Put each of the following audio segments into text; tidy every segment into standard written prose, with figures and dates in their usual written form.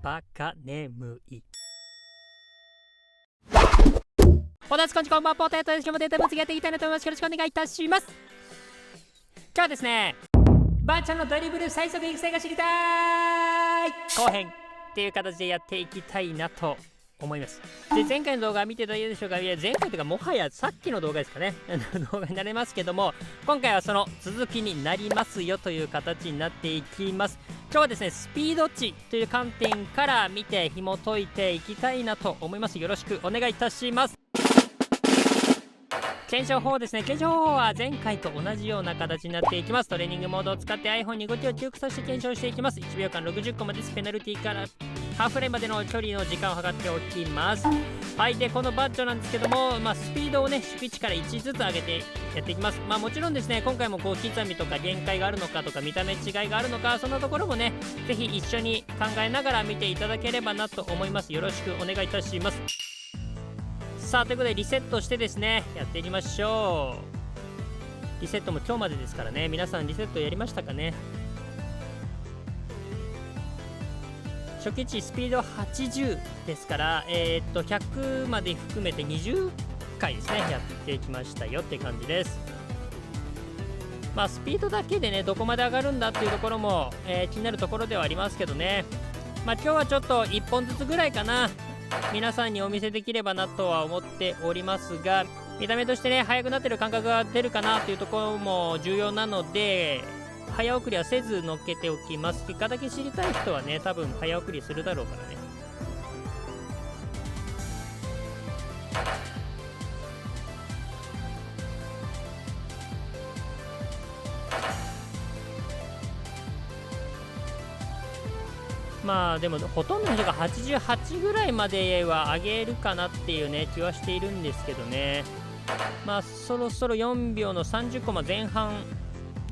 バカ眠い。おだつこんちこんばんポテトです。今日もデータ分析やっていきたいなと思います。よろしくお願いいたします。今日はですね、ばあちゃんのドリブル最速育成が知りたい後編っていう形でやっていきたいなと思います。で、前回の動画見ていただいたでしょうか。いや、前回というかもはやさっきの動画ですかね動画になりますけども、今回はその続きになりますよという形になっていきます。今日はですね、スピード値という観点から見て紐解いていきたいなと思います。よろしくお願いいたします。検証方法ですね。検証方法は前回と同じような形になっていきます。トレーニングモードを使って iPhone に動きを記憶させて検証していきます。1秒間60個までペナルティからハーフラインまでの距離の時間を測っておきます。はい。で、このバッジョなんですけども、スピードをね、初期値から1ずつ上げてやっていきます。もちろんですね、今回もこう刻みとか限界があるのかとか見た目違いがあるのか、そんなところもね、ぜひ一緒に考えながら見ていただければなと思います。よろしくお願いいたします。さあ、ということでリセットしてですね、やっていきましょう。リセットも今日までですからね。皆さんリセットやりましたかね。初期値スピード80ですから、100まで含めて20回ですね、やっていきましたよって感じです。スピードだけでね、どこまで上がるんだっていうところも、気になるところではありますけどね。今日はちょっと1本ずつぐらいかな、皆さんにお見せできればなとは思っておりますが、見た目としてね、速くなってる感覚が出るかなっていうところも重要なので、早送りはせず乗っけておきます。結果だけ知りたい人はね、多分早送りするだろうからね。でもほとんどの人が88ぐらいまでは上げるかなっていうね気はしているんですけどね。そろそろ4秒の30コマ前半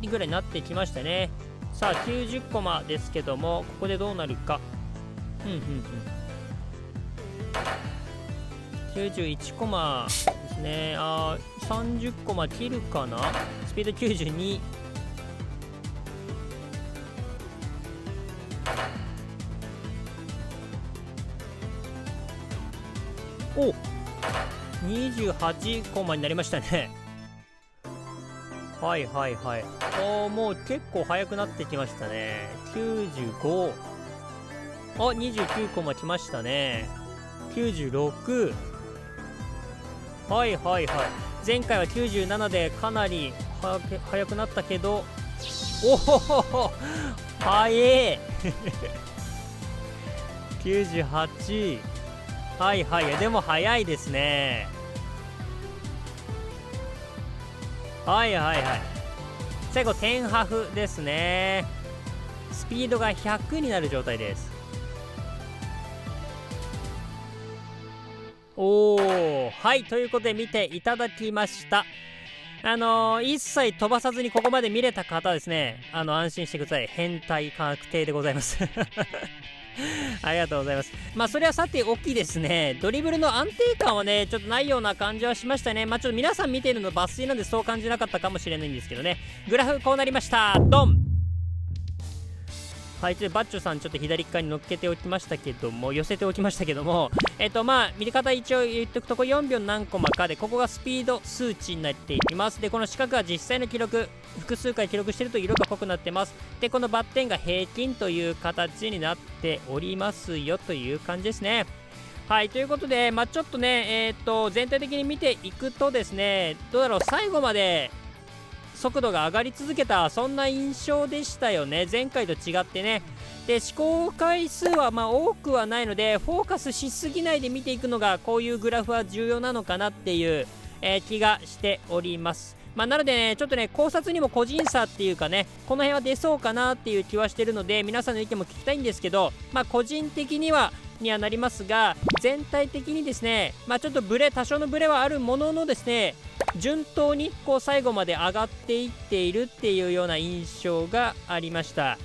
ぐらいになってきましたね。さあ90コマですけども、ここでどうなるか。91コマですね。30コマ切るかな。スピード92。お、28コマになりましたね。はい。もう結構速くなってきましたね。95。29コマ来ましたね。96。はい。前回は97でかなり速くなったけど、おお速え98。はいでも速いですね。はい最後10ハフですね。スピードが100になる状態です。はいということで見ていただきました。一切飛ばさずにここまで見れた方はですね、安心してください。変態確定でございますありがとうございます。それはさておきですね、ドリブルの安定感はねちょっとないような感じはしましたね。ちょっと皆さん見ているの抜粋なんでそう感じなかったかもしれないんですけどね。グラフこうなりました。ドン。はい、バッチョさんちょっと左側に乗っけておきましたけども、寄せておきましたけども、見方一応言っておくと、これ4秒何コマかで、ここがスピード数値になっていきます。で、この四角は実際の記録、複数回記録してると色が濃くなってます。で、このバッテンが平均という形になっておりますよという感じですね。はい、ということで、ちょっとね、全体的に見ていくとですね、どうだろう、最後まで速度が上がり続けた、そんな印象でしたよね。前回と違ってね。で、試行回数は多くはないので、フォーカスしすぎないで見ていくのがこういうグラフは重要なのかなっていう、気がしております。なのでね、ちょっとね、考察にも個人差っていうかね、この辺は出そうかなっていう気はしてるので、皆さんの意見も聞きたいんですけど、個人的にはなりますが、全体的にですね、ちょっと多少のブレはあるもののですね、順当にこう最後まで上がっていっているっていうような印象がありました。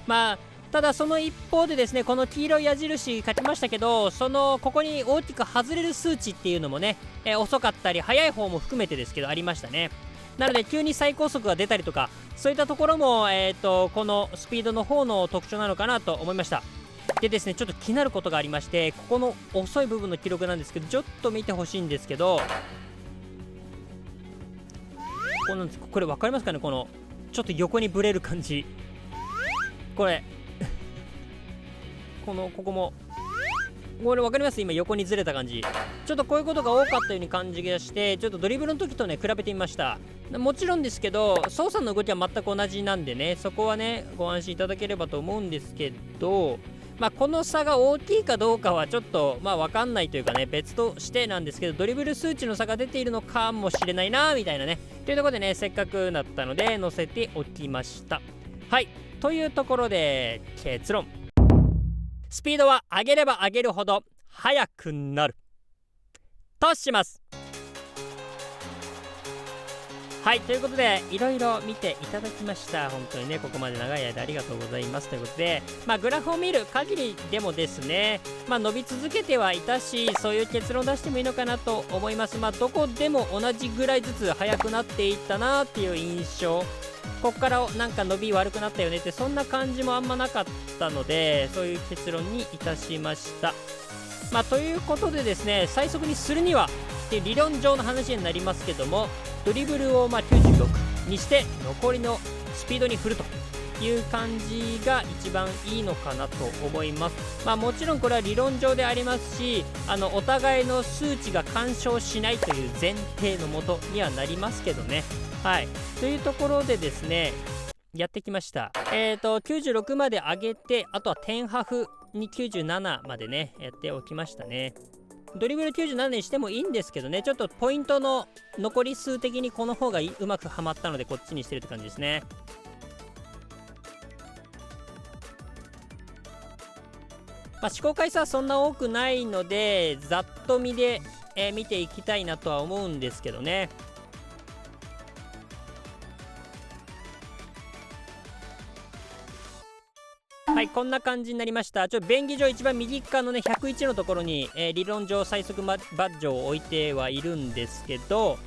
ただその一方でですね、この黄色い矢印書きましたけど、ここに大きく外れる数値っていうのもね、遅かったり速い方も含めてですけどありましたね。なので急に最高速が出たりとか、そういったところも、このスピードの方の特徴なのかなと思いました。でですね、ちょっと気になることがありまして、ここの遅い部分の記録なんですけど、ちょっと見てほしいんですけど、これ分かりますかね、このちょっと横にブレる感じ。これここもこれ分かります？今横にずれた感じ。ちょっとこういうことが多かったように感じがして、ちょっとドリブルの時とね比べてみました。もちろんですけど操作の動きは全く同じなんでね、そこはねご安心いただければと思うんですけど、この差が大きいかどうかはちょっと分かんないというかね、別としてなんですけど、ドリブル数値の差が出ているのかもしれないなみたいなね、というところでね、せっかくなったので載せておきました。はい、というところで結論、スピードは上げれば上げるほど速くなるとします。はい、ということでいろいろ見ていただきました。本当にね、ここまで長い間ありがとうございますということで、グラフを見る限りでもですね、伸び続けてはいたし、そういう結論を出してもいいのかなと思います。どこでも同じぐらいずつ速くなっていったなっていう印象、ここからなんか伸び悪くなったよねって、そんな感じもあんまなかったので、そういう結論にいたしました。ということでですね、最速にするにはっていう理論上の話になりますけども、ドリブルを96にして残りのスピードに振るという感じが一番いいのかなと思います。もちろんこれは理論上でありますし、お互いの数値が干渉しないという前提のもとにはなりますけどね。はい、というところでですね、やってきました。96まで上げて、あとは10ハフに97までねやっておきましたね。ドリブル97にしてもいいんですけどね、ちょっとポイントの残り数的にこの方がうまくはまったので、こっちにしてるって感じですね。試行回数はそんな多くないので、ざっと見で、見ていきたいなとは思うんですけどね。はい、こんな感じになりました。便宜上一番右側のね101のところに、理論上最速バッジを置いてはいるんですけど、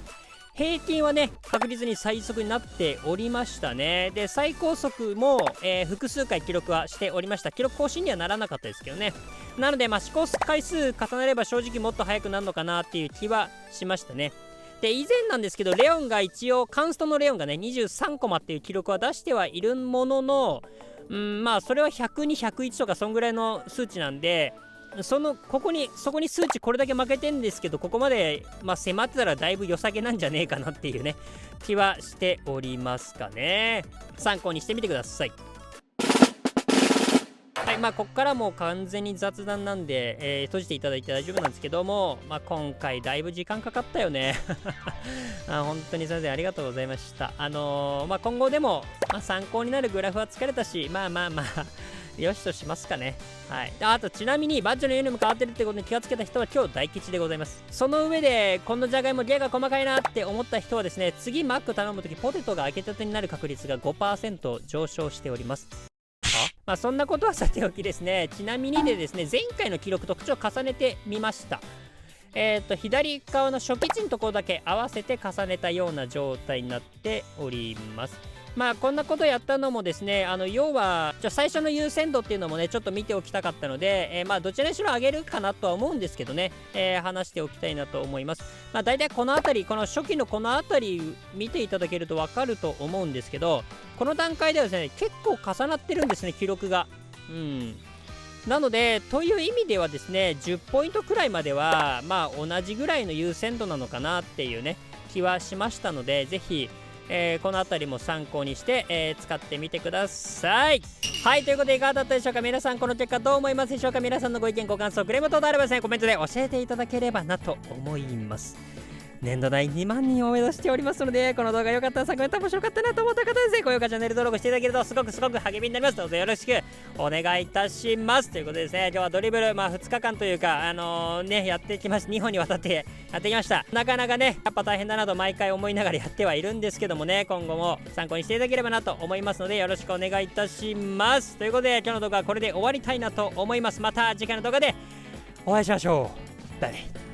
平均はね確実に最速になっておりましたね。で最高速も、複数回記録はしておりました。記録更新にはならなかったですけどね。なので試行回数重ねれば正直もっと速くなるのかなっていう気はしましたね。で以前なんですけど、レオンが一応カンストのレオンがね23コマっていう記録は出してはいるものの、それは102、101とかそんぐらいの数値なんで、そこに数値これだけ負けてんですけど、ここまで、迫ってたらだいぶ良さげなんじゃねえかなっていうね気はしておりますかね。参考にしてみてください。はい、こっからもう完全に雑談なんで、閉じていただいて大丈夫なんですけども、今回だいぶ時間かかったよね本当にすいません、ありがとうございました。今後でも、参考になるグラフは疲れたし、よしとしますかね。はい、あとちなみにバッジのユニも変わってるってことに気がつけた人は今日大吉でございます。その上でこのじゃがいもギャが細かいなって思った人はですね、次マック頼むときポテトが開けたてになる確率が 5% 上昇しております。そんなことはさておきですね、ちなみにでですね、前回の記録特徴を重ねてみました。左側の初期値のところだけ合わせて重ねたような状態になっております。こんなことやったのもですね、要は最初の優先度っていうのもねちょっと見ておきたかったので、どちらにしろ上げるかなとは思うんですけどね、話しておきたいなと思います。だいたいこの辺り、この初期のこの辺り見ていただけると分かると思うんですけど、この段階ではですね結構重なってるんですね、記録が。なのでという意味ではですね、10ポイントくらいまでは同じぐらいの優先度なのかなっていうね気はしましたので、ぜひこの辺りも参考にして、使ってみてください。はい、ということでいかがだったでしょうか。皆さんこの結果どう思いますでしょうか。皆さんのご意見ご感想クレーム等々あればですね、コメントで教えていただければなと思います。年度内2万人を目指しておりますので、この動画良かったら参考になった面白かったなと思った方ですね、高評価チャンネル登録していただけるとすごく励みになります。どうぞよろしくお願いいたしますということでですね、今日はドリブル2日間というかやってきました。2本にわたってやってきました。なかなかねやっぱ大変だなと毎回思いながらやってはいるんですけどもね、今後も参考にしていただければなと思いますのでよろしくお願いいたします。ということで今日の動画はこれで終わりたいなと思います。また次回の動画でお会いしましょう。バイバイ。